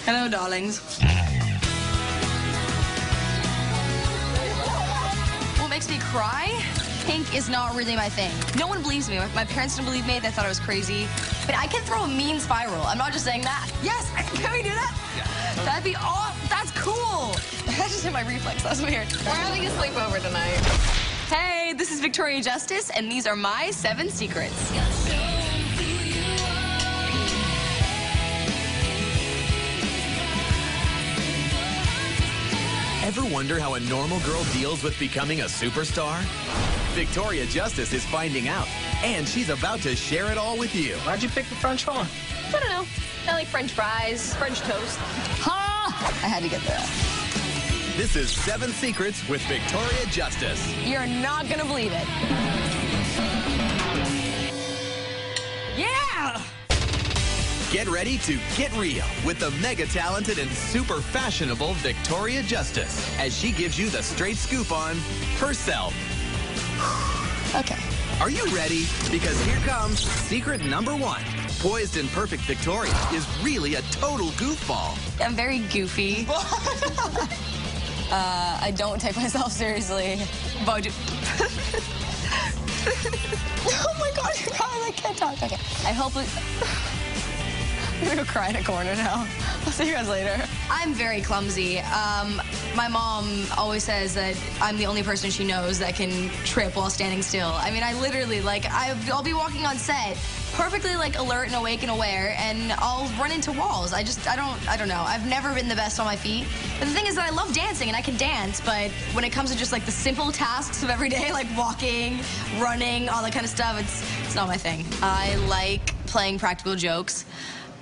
Hello, darlings. What makes me cry? Pink is not really my thing. No one believes me. My parents didn't believe me. They thought I was crazy. But I can throw a mean spiral. I'm not just saying that. Yes, can we do that? Yeah. That'd be awesome. That's cool. That just hit my reflex. That's weird. We're having a sleepover tonight. Hey, this is Victoria Justice, and these are my 7 secrets. Ever wonder how a normal girl deals with becoming a superstar? Victoria Justice is finding out, and she's about to share it all with you. Why'd you pick the French font? I don't know. I like French fries, French toast. Ha! I had to get that. This is 7 Secrets with Victoria Justice. You're not gonna believe it. Yeah! Get ready to get real with the mega talented and super fashionable Victoria Justice as she gives you the straight scoop on herself. Okay. Are you ready? Because here comes secret number 1. Poised and perfect Victoria is really a total goofball. I'm very goofy. I don't take myself seriously. But I do. Oh my God, you guys, I can't talk. Okay. I hope it... I'm gonna go cry in a corner now. I'll see you guys later. I'm very clumsy. My mom always says that I'm the only person she knows that can trip while standing still. I mean, I literally, like, I'll be walking on set, perfectly, like, alert and awake and aware, and I'll run into walls. I don't know. I've never been the best on my feet. But the thing is that I love dancing, and I can dance, but when it comes to just, like, the simple tasks of every day, like walking, running, all that kind of stuff, it's not my thing. I like playing practical jokes.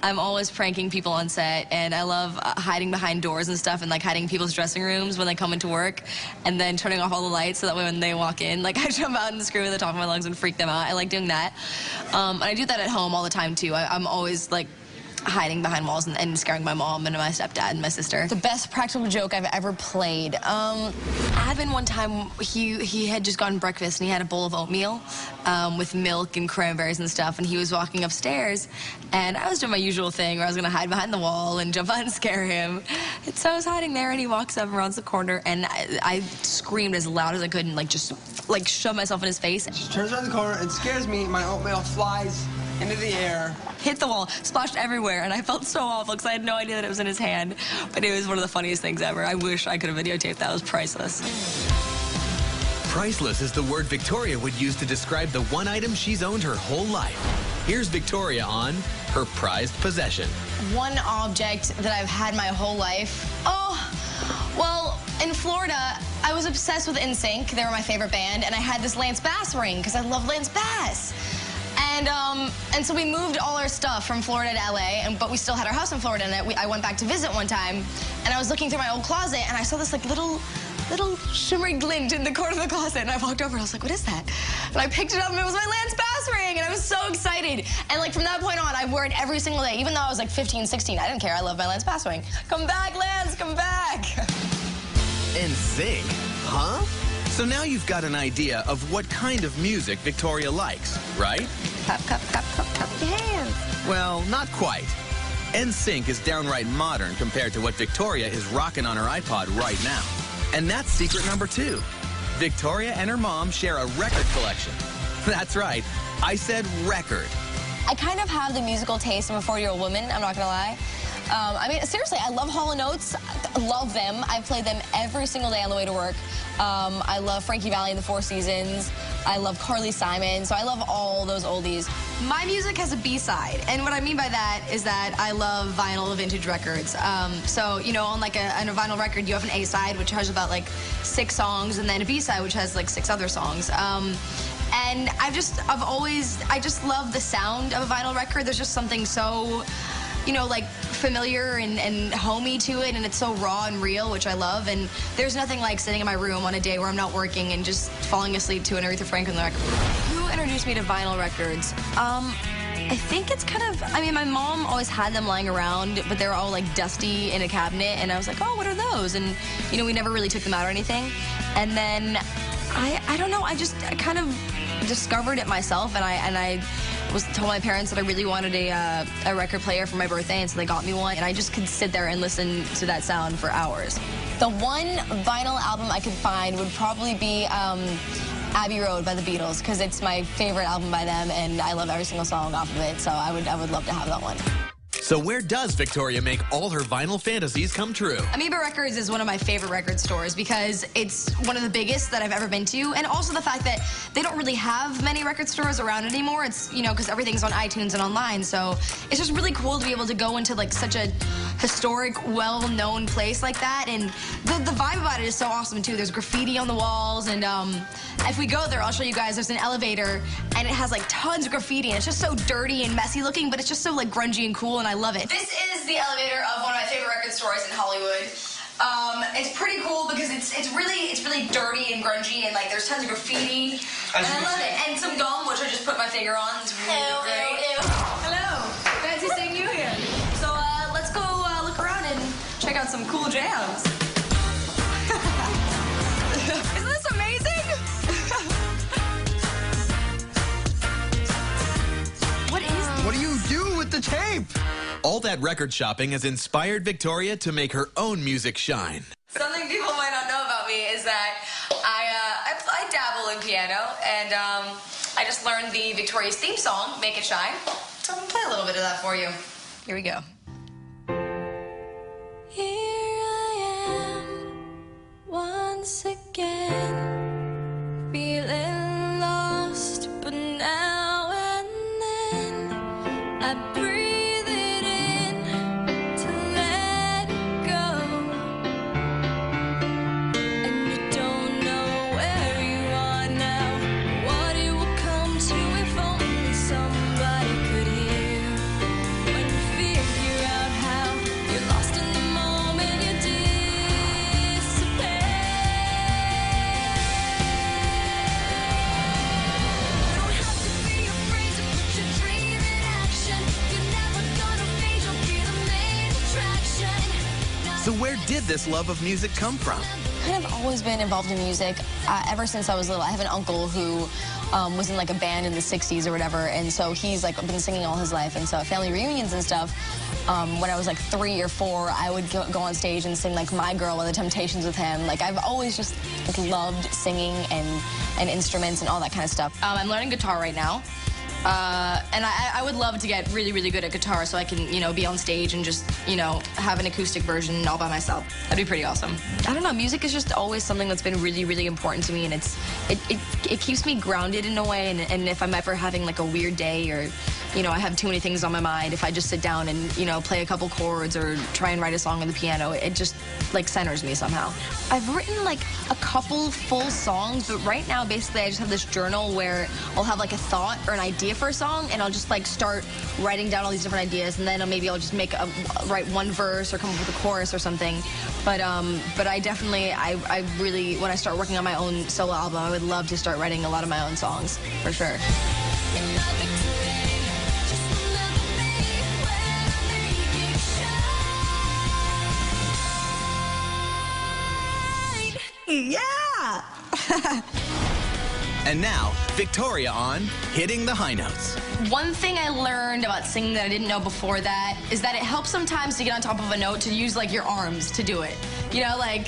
I'm always pranking people on set, and I love hiding behind doors and stuff and, like, hiding in people's dressing rooms when they come into work and then turning off all the lights so that way when they walk in, like, I jump out and scream at the top of my lungs and freak them out. I like doing that. And I do that at home all the time, too. I'm always, like, hiding behind walls and scaring my mom and my stepdad and my sister. The best practical joke I've ever played. I had been one time, he had just gotten breakfast and he had a bowl of oatmeal with milk and cranberries and stuff, and he was walking upstairs, and I was doing my usual thing where I was gonna hide behind the wall and jump out and scare him. And so I was hiding there, and he walks up and runs the corner, and I screamed as loud as I could and, like, just, like, shove myself in his face. She turns around the corner and scares me. My oatmeal flies into the air. Hit the wall, splashed everywhere, and I felt so awful because I had no idea that it was in his hand. But it was one of the funniest things ever. I wish I could have videotaped that. It was priceless. Priceless is the word Victoria would use to describe the one item she's owned her whole life. Here's Victoria on her prized possession. One object that I've had my whole life. Oh, well, in Florida, I was obsessed with NSYNC. They were my favorite band, and I had this Lance Bass ring because I love Lance Bass. And so we moved all our stuff from Florida to LA, but we still had our house in Florida, and I went back to visit one time, and I was looking through my old closet, and I saw this, like, little shimmery glint in the corner of the closet, and I walked over, and I was like, what is that? And I picked it up, and it was my Lance Bass ring, and I was so excited. And, like, from that point on, I wore it every single day. Even though I was, like, 15, 16, I didn't care. I loved my Lance Bass ring. Come back, Lance, come back. NSYNC? Huh? So now you've got an idea of what kind of music Victoria likes, right? Cup, cup, cup, cup, cup your hands. Well, not quite. NSYNC is downright modern compared to what Victoria is rocking on her iPod right now. And that's secret number 2. Victoria and her mom share a record collection. That's right. I said record. I kind of have the musical taste of a 40-year-old woman, I'm not gonna lie. I mean, seriously, I love Hall & Oates. I love them. I play them every single day on the way to work. I love Frankie Valli and the Four Seasons. I love Carly Simon, so I love all those oldies. My music has a B-side, and what I mean by that is that I love vinyl vintage records. So, you know, on like a vinyl record, you have an A-side, which has about like 6 songs, and then a B-side, which has like 6 other songs. And I just love the sound of a vinyl record. There's just something so, you know, like familiar and homey to it, and it's so raw and real, which I love. And there's nothing like sitting in my room on a day where I'm not working and just falling asleep to an Aretha Franklin record. Who introduced me to vinyl records? I think it's kind of, I mean, my mom always had them lying around, but they were all like dusty in a cabinet, and I was like, oh, what are those? And, you know, we never really took them out or anything. And then I don't know, I kind of discovered it myself, and I told my parents that I really wanted a record player for my birthday, and so they got me one, and I just could sit there and listen to that sound for hours. The one vinyl album I could find would probably be Abbey Road by the Beatles, because it's my favorite album by them, and I love every single song off of it, so I would love to have that one. So where does Victoria make all her vinyl fantasies come true? Amoeba Records is one of my favorite record stores because it's one of the biggest that I've ever been to, and also the fact that they don't really have many record stores around anymore. It's, you know, because everything's on iTunes and online, so it's just really cool to be able to go into like such a historic, well-known place like that, and the vibe about it is so awesome too. There's graffiti on the walls, and if we go there, I'll show you guys, there's an elevator, and it has like tons of graffiti, and it's just so dirty and messy looking, but it's just so like grungy and cool, and I love it. This is the elevator of one of my favorite record stores in Hollywood. It's pretty cool because it's really dirty and grungy, and like there's tons of graffiti, and I love it. And some gum, which I just put my finger on. It's really great. Hello, fancy seeing you here. So let's go look around and check out some cool jams. Isn't this amazing? What do you do with the tape? All that record shopping has inspired Victoria to make her own music shine. Something people might not know about me is that I dabble in piano, and I just learned the Victoria's theme song, Make It Shine. So I'm gonna play a little bit of that for you. Here we go. Here I am, once again, feeling lost, but now and then I breathe it in to let it go. And you don't know where you are now, what it will come to if only somebody could hear. When you figure out how you're lost in the moment, you disappear. You don't have to be afraid to put your dream in action. You're never gonna fade, you'll be the main attraction. So where did this love of music come from? Kind of always been involved in music ever since I was little. I have an uncle who was in like a band in the 60s or whatever, and so he's like been singing all his life, and so at family reunions and stuff, when I was like 3 or 4, I would go on stage and sing like My Girl or The Temptations with him. Like I've always just like loved singing and instruments and all that kind of stuff. I'm learning guitar right now. And I would love to get really, really good at guitar so I can, you know, be on stage and just, you know, have an acoustic version all by myself. That'd be pretty awesome. I don't know, music is just always something that's been really, really important to me, and it keeps me grounded in a way, and if I'm ever having like a weird day or, you know, I have too many things on my mind, if I just sit down and, you know, play a couple chords or try and write a song on the piano, it just like centers me somehow. I've written like a couple full songs, but right now basically I just have this journal where I'll have like a thought or an idea for a song, and I'll just like start writing down all these different ideas, and then maybe I'll just write one verse or come up with a chorus or something. But I definitely, I really, when I start working on my own solo album, I would love to start writing a lot of my own songs, for sure. Yeah! And now, Victoria on Hitting the High Notes. One thing I learned about singing that I didn't know before that is that it helps sometimes to get on top of a note to use like your arms to do it. You know, like,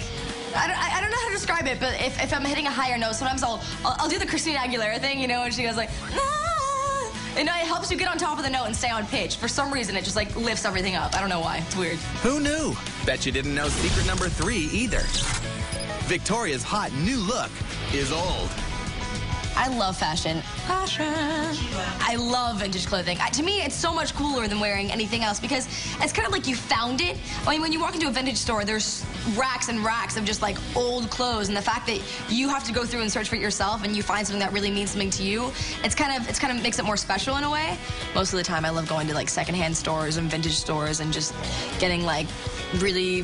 I don't know how to describe it, but if I'm hitting a higher note, sometimes I'll do the Christina Aguilera thing, you know, and she goes like, ah! And it helps you get on top of the note and stay on pitch. For some reason, it just like lifts everything up. I don't know why. It's weird. Who knew? Bet you didn't know secret number 3 either. Victoria's hot new look is old. I love fashion. I love vintage clothing. To me, it's so much cooler than wearing anything else because it's kind of like you found it. I mean, when you walk into a vintage store, there's racks and racks of just like old clothes, and the fact that you have to go through and search for it yourself and you find something that really means something to you, it's kind of makes it more special in a way. Most of the time, I love going to like secondhand stores and vintage stores and just getting like really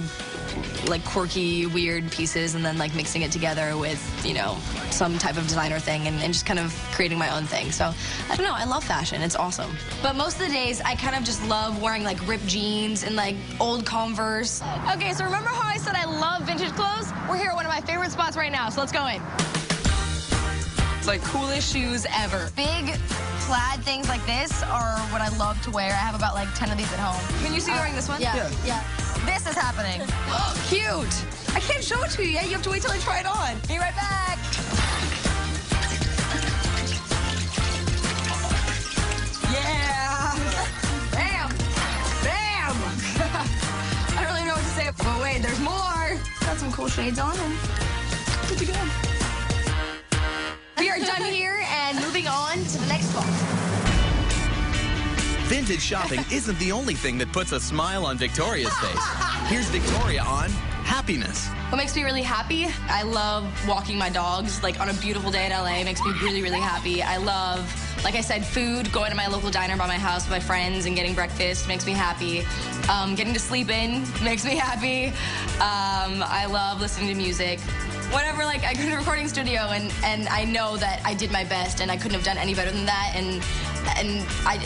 like quirky, weird pieces and then like mixing it together with, you know, some type of designer thing and just kind of creating my own thing. So, I don't know, I love fashion. It's awesome. But most of the days, I kind of just love wearing like ripped jeans and like old Converse. Okay, so remember how I said I love vintage clothes? We're here at one of my favorite spots right now, so let's go in. It's like coolest shoes ever. Big plaid things like this are what I love to wear. I have about like 10 of these at home. Can you see me wearing this one? Yeah. This is happening. Cute. I can't show it to you yet. You have to wait till I try it on. Be right back. Yeah. Bam. Bam. I don't really know what to say. But wait, there's more. Got some cool shades on and good to go. We are done here and moving on to the next spot. Vintage shopping isn't the only thing that puts a smile on Victoria's face. Here's Victoria on happiness. What makes me really happy? I love walking my dogs, like on a beautiful day in LA. It makes me really, really happy. I love, like I said, food, going to my local diner by my house with my friends and getting breakfast makes me happy. Getting to sleep in makes me happy. I love listening to music. Whenever, like, I go to a recording studio and I know that I did my best and I couldn't have done any better than that, and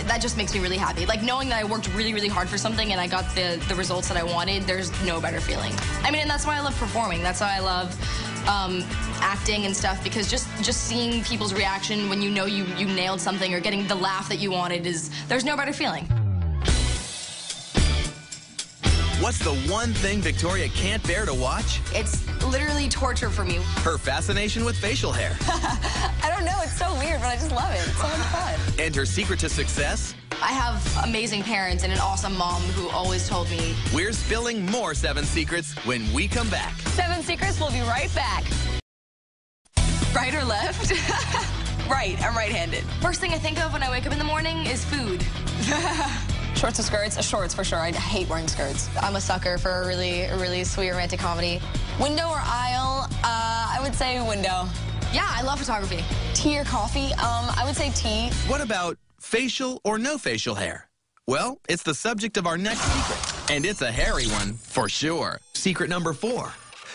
that just makes me really happy. Like, knowing that I worked really, really hard for something and I got the results that I wanted, there's no better feeling. I mean, and that's why I love performing. That's why I love acting and stuff, because just seeing people's reaction when you know you nailed something or getting the laugh that you wanted there's no better feeling. What's the one thing Victoria can't bear to watch? It's literally torture for me. Her fascination with facial hair. I don't know, it's so weird, but I just love it. It's so much fun. And her secret to success? I have amazing parents and an awesome mom who always told me. We're spilling more 7 Secrets when we come back. 7 Secrets, we'll be right back. Right or left? Right, I'm right-handed. First thing I think of when I wake up in the morning is food. Shorts or skirts? Shorts for sure. I hate wearing skirts. I'm a sucker for a really sweet romantic comedy. Window or aisle? I would say window. Yeah, I love photography. Tea or coffee? I would say tea. What about facial or no facial hair? Well, it's the subject of our next secret, and it's a hairy one for sure. Secret number 4.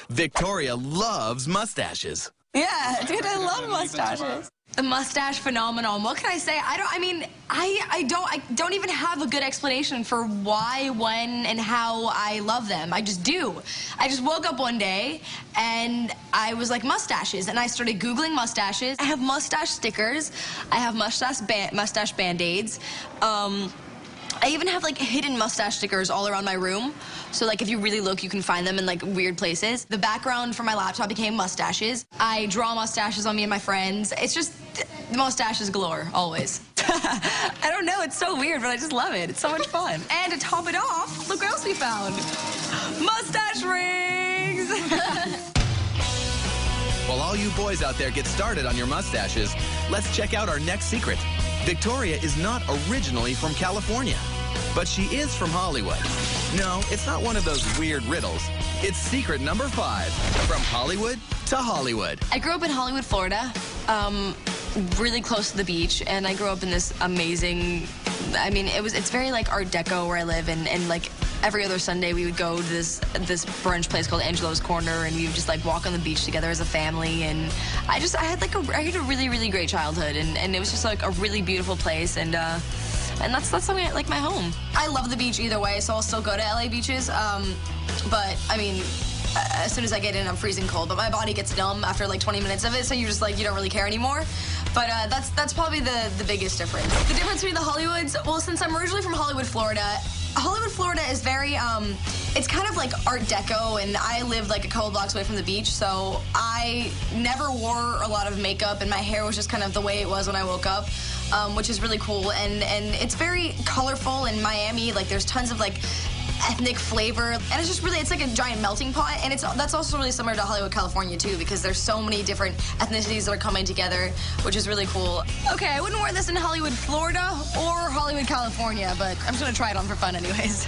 Victoria loves mustaches. Yeah, dude, I love mustaches. The mustache phenomenon. What can I say? I don't even have a good explanation for why, when, and how I love them. I just do. I just woke up one day and I was like, mustaches, and I started Googling mustaches. I have mustache stickers. I have mustache Band-Aids. I even have like hidden mustache stickers all around my room. So like if you really look, you can find them in like weird places. The background for my laptop became mustaches. I draw mustaches on me and my friends. It's just mustaches galore, always. I don't know, it's so weird, but I just love it. It's so much fun. And to top it off, look what else we found. Mustache rings! While all you boys out there get started on your mustaches, let's check out our next secret. Victoria is not originally from California, but she is from Hollywood. No, it's not one of those weird riddles. It's secret number 5, from Hollywood to Hollywood. I grew up in Hollywood, Florida, really close to the beach, and I grew up in this amazing, it's very like Art Deco where I live, and like every other Sunday we would go to this brunch place called Angelo's Corner, and we would just like walk on the beach together as a family, and I had a really, really great childhood, and it was just like a really beautiful place, and that's something like my home. I love the beach either way, so I'll still go to LA beaches, but I mean, as soon as I get in, I'm freezing cold, but my body gets numb after like 20 minutes of it, so you're just like, you don't really care anymore. But that's probably the biggest difference. The difference between the Hollywoods, well, since I'm originally from Hollywood, Florida is very, it's kind of like Art Deco, and I lived like a couple blocks away from the beach, so I never wore a lot of makeup, and my hair was just kind of the way it was when I woke up, which is really cool, and it's very colorful in Miami. Like, there's tons of like ethnic flavor, and it's just really, it's like a giant melting pot, and that's also really similar to Hollywood, California too, because there's so many different ethnicities that are coming together, which is really cool. Okay, I wouldn't wear this in Hollywood, Florida or Hollywood, California, but I'm just gonna try it on for fun anyways.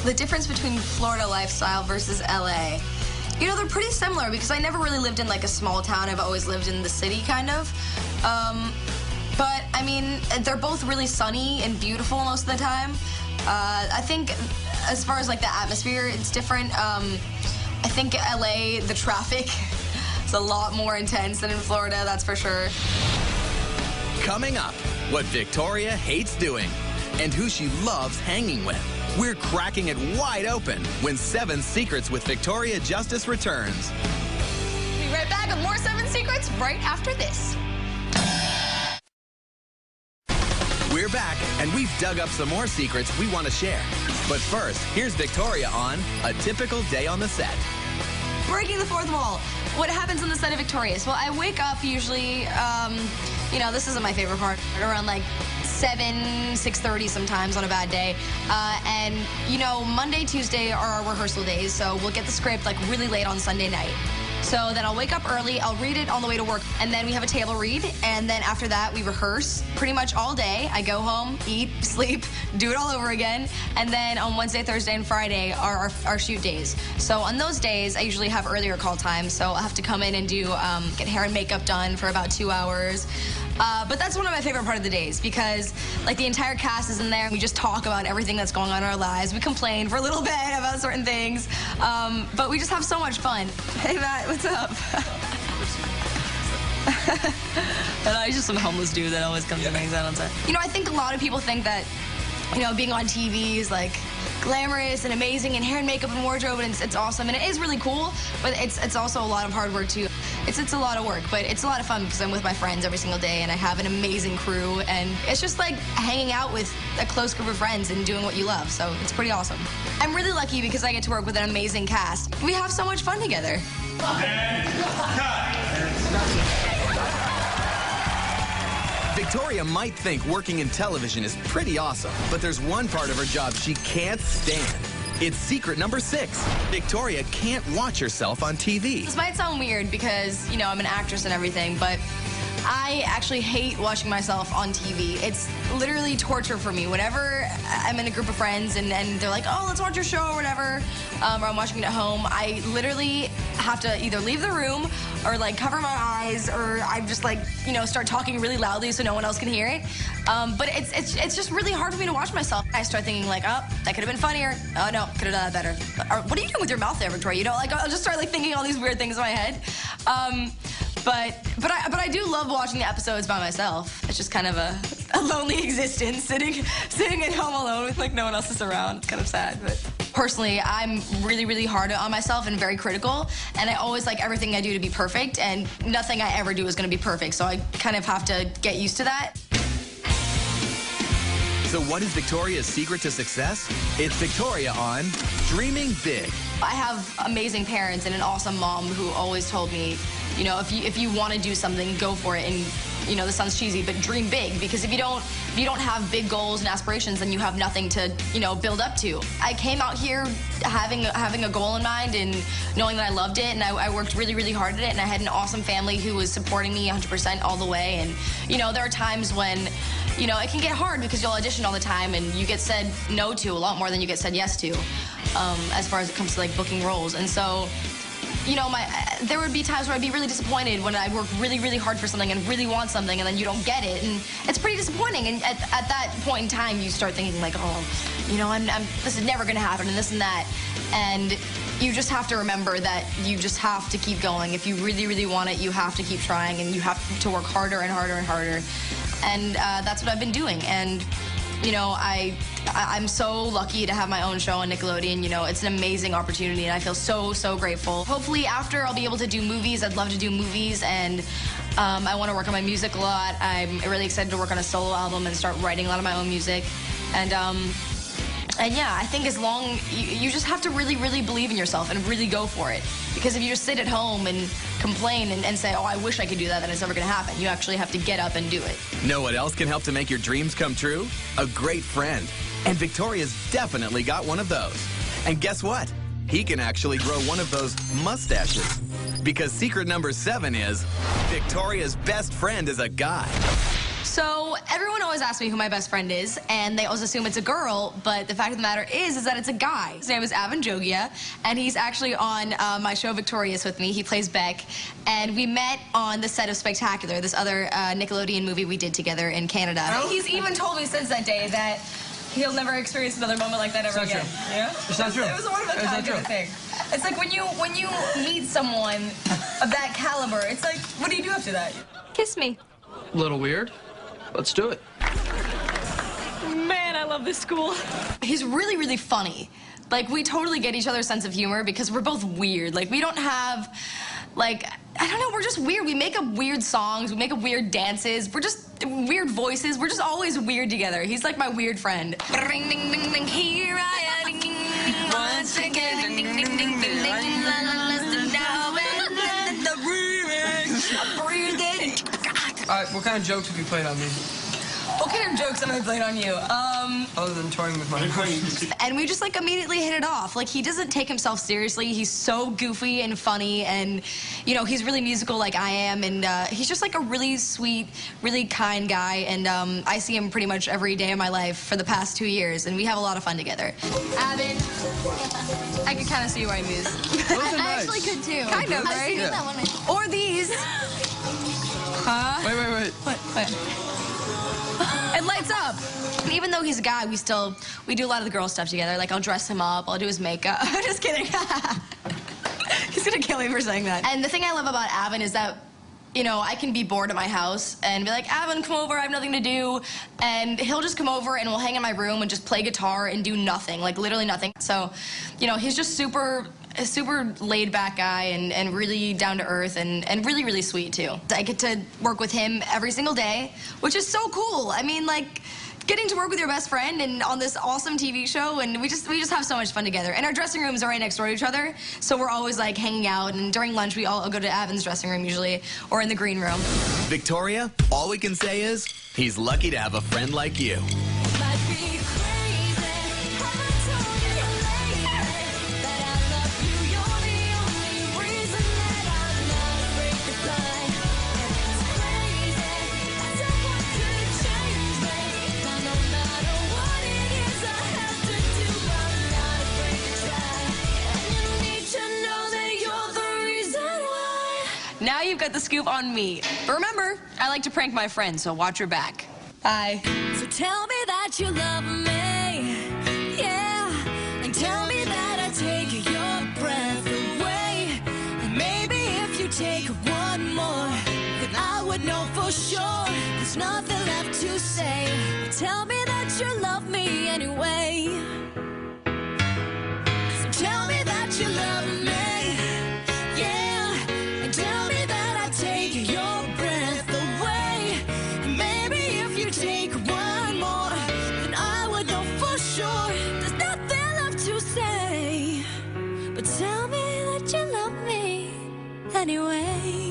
The difference between Florida lifestyle versus LA, you know, they're pretty similar because I never really lived in like a small town. I've always lived in the city kind of. But I mean, they're both really sunny and beautiful most of the time. I think as far as like the atmosphere, it's different. I think LA, the traffic is a lot more intense than in Florida, that's for sure. Coming up, what Victoria hates doing and who she loves hanging with. We're cracking it wide open when 7 Secrets with Victoria Justice returns. We'll be right back with more 7 Secrets right after this. We're back, and we've dug up some more secrets we want to share. But first, here's Victoria on A Typical Day on the Set. Breaking the fourth wall. What happens on the set of Victorious? Well, I wake up usually, you know, this isn't my favorite part, around like 6:30 sometimes on a bad day. And, you know, Monday, Tuesday are our rehearsal days, so we'll get the script like really late on Sunday night. So then I'll wake up early, I'll read it on the way to work, and then we have a table read, and then after that we rehearse pretty much all day. I go home, eat, sleep, do it all over again, and then on Wednesday, Thursday, and Friday are our shoot days. So on those days, I usually have earlier call time, so I'll have to come in and do, get hair and makeup done for about 2 hours. But that's one of my favorite part of the days because, like, the entire cast is in there. We just talk about everything that's going on in our lives. We complain for a little bit about certain things, but we just have so much fun. Hey, Matt, what's up? He's just some homeless dude that always comes and hangs out on set. You know, I think a lot of people think that, you know, being on TV is, like, glamorous and amazing, and hair and makeup and wardrobe, and it's awesome, and it is really cool, but it's also a lot of hard work, too. It's a lot of work, but it's a lot of fun because I'm with my friends every single day, and I have an amazing crew, and it's just like hanging out with a close group of friends and doing what you love, so it's pretty awesome. I'm really lucky because I get to work with an amazing cast. We have so much fun together. Victoria might think working in television is pretty awesome, but there's one part of her job she can't stand. It's secret number 6. Victoria can't watch herself on TV. This might sound weird because, you know, I'm an actress and everything, but I actually hate watching myself on TV. It's literally torture for me. Whenever I'm in a group of friends and they're like, oh, let's watch your show or whatever, or I'm watching it at home, I literally have to either leave the room or, like, cover my eyes, or I just, like, you know, start talking really loudly so no one else can hear it. But it's just really hard for me to watch myself. I start thinking, like, oh, that could have been funnier. Oh, no, could have done that better. Or, what are you doing with your mouth there, Victoria? You know, like, I'll just start, like, thinking all these weird things in my head. But I do love watching the episodes by myself. It's just kind of a lonely existence, sitting at home alone with, like, no one else is around. It's kind of sad, but personally, I'm really, really hard on myself and very critical, and I always like everything I do to be perfect, and nothing I ever do is going to be perfect, so I kind of have to get used to that. So what is Victoria's secret to success? It's Victoria on Dreaming Big. I have amazing parents and an awesome mom who always told me, you know, if you want to do something, go for it. And, you know, this sounds cheesy, but dream big, because if you don't have big goals and aspirations, then you have nothing to, you know, build up to. I came out here having a goal in mind and knowing that I loved it, and I worked really, really hard at it, and I had an awesome family who was supporting me 100% all the way. And, you know, there are times when, you know, it can get hard because you'll audition all the time and you get said no to a lot more than you get said yes to, as far as it comes to, like, booking roles. And so, you know, there would be times where I'd be really disappointed when I work really, really hard for something and really want something, and then you don't get it, and it's pretty disappointing. And at that point in time, you start thinking, like, oh, you know, this is never going to happen, and this and that. And you just have to remember that you just have to keep going. If you really, really want it, you have to keep trying, and you have to work harder and harder and harder. And that's what I've been doing. And, you know, I'm so lucky to have my own show on Nickelodeon. You know, it's an amazing opportunity, and I feel so, so grateful. Hopefully, after I'll be able to do movies. I'd love to do movies, and I want to work on my music a lot. I'm really excited to work on a solo album and start writing a lot of my own music. And yeah, I think as long, you just have to really, really believe in yourself and really go for it. Because if you just sit at home and complain and say, oh, I wish I could do that, then it's never going to happen. You actually have to get up and do it. Know what else can help to make your dreams come true? A great friend. And Victoria's definitely got one of those. And guess what? He can actually grow one of those mustaches. Because secret number 7 is Victoria's best friend is a guy. So everyone always asks me who my best friend is, and they always assume it's a girl, but the fact of the matter is that it's a guy. His name is Avin Jogia, and he's actually on my show Victorious with me. He plays Beck, and we met on the set of Spectacular, this other Nickelodeon movie we did together in Canada. Oh. He's even told me since that day that he'll never experience another moment like that ever again. True. Yeah? It's not true. It was a one-of-a-kind kind of thing. It's like when you meet someone of that caliber, it's like, what do you do after that? Kiss me. A little weird. Let's do it. Man, I love this school. He's really, really funny. Like, we totally get each other's sense of humor because we're both weird. Like, we don't have, like, I don't know, we're just weird. We make up weird songs, we make up weird dances, we're just weird voices. We're just always weird together. He's like my weird friend. Ring, ding, ding, ding, here I am, ding, ding, ding, once again, ding, ding, ding, ding, ding, ding, listen now, and the remix. Breathing. What kind of jokes have you played on me? What kind of jokes have I played on you? Other than toying with my emotions. And we just like immediately hit it off. Like, he doesn't take himself seriously. He's so goofy and funny, and you know, he's really musical like I am, and he's just like a really sweet, really kind guy, and I see him pretty much every day of my life for the past 2 years, and we have a lot of fun together. Evan, I could kind of see you wearing these. I actually could too. Kind of, right? Yeah. That one. Or these. Huh? Wait. What? It lights up. And even though he's a guy, we do a lot of the girl stuff together. Like, I'll dress him up, I'll do his makeup. I'm just kidding. He's gonna kill me for saying that. And the thing I love about Avon is that, you know, I can be bored at my house and be like, Avon, come over, I have nothing to do. And he'll just come over and we'll hang in my room and just play guitar and do nothing, like literally nothing. So, you know, he's just a super laid-back guy and really down to earth and really, really sweet too. I get to work with him every single day, which is so cool. I mean, like, getting to work with your best friend and on this awesome TV show, and we just have so much fun together. And our dressing rooms are right next door to each other, so we're always like hanging out, and during lunch we all go to Avon's dressing room usually, or in the green room. Victoria, all we can say is, he's lucky to have a friend like you. Now you've got the scoop on me. But remember, I like to prank my friends, so watch your back. Bye. So tell me that you love me, yeah, and tell me that I take your breath away. And maybe if you take one more, then I would know for sure there's nothing left to say. But tell me that you love me anyway. So tell me that you love me. Anyway.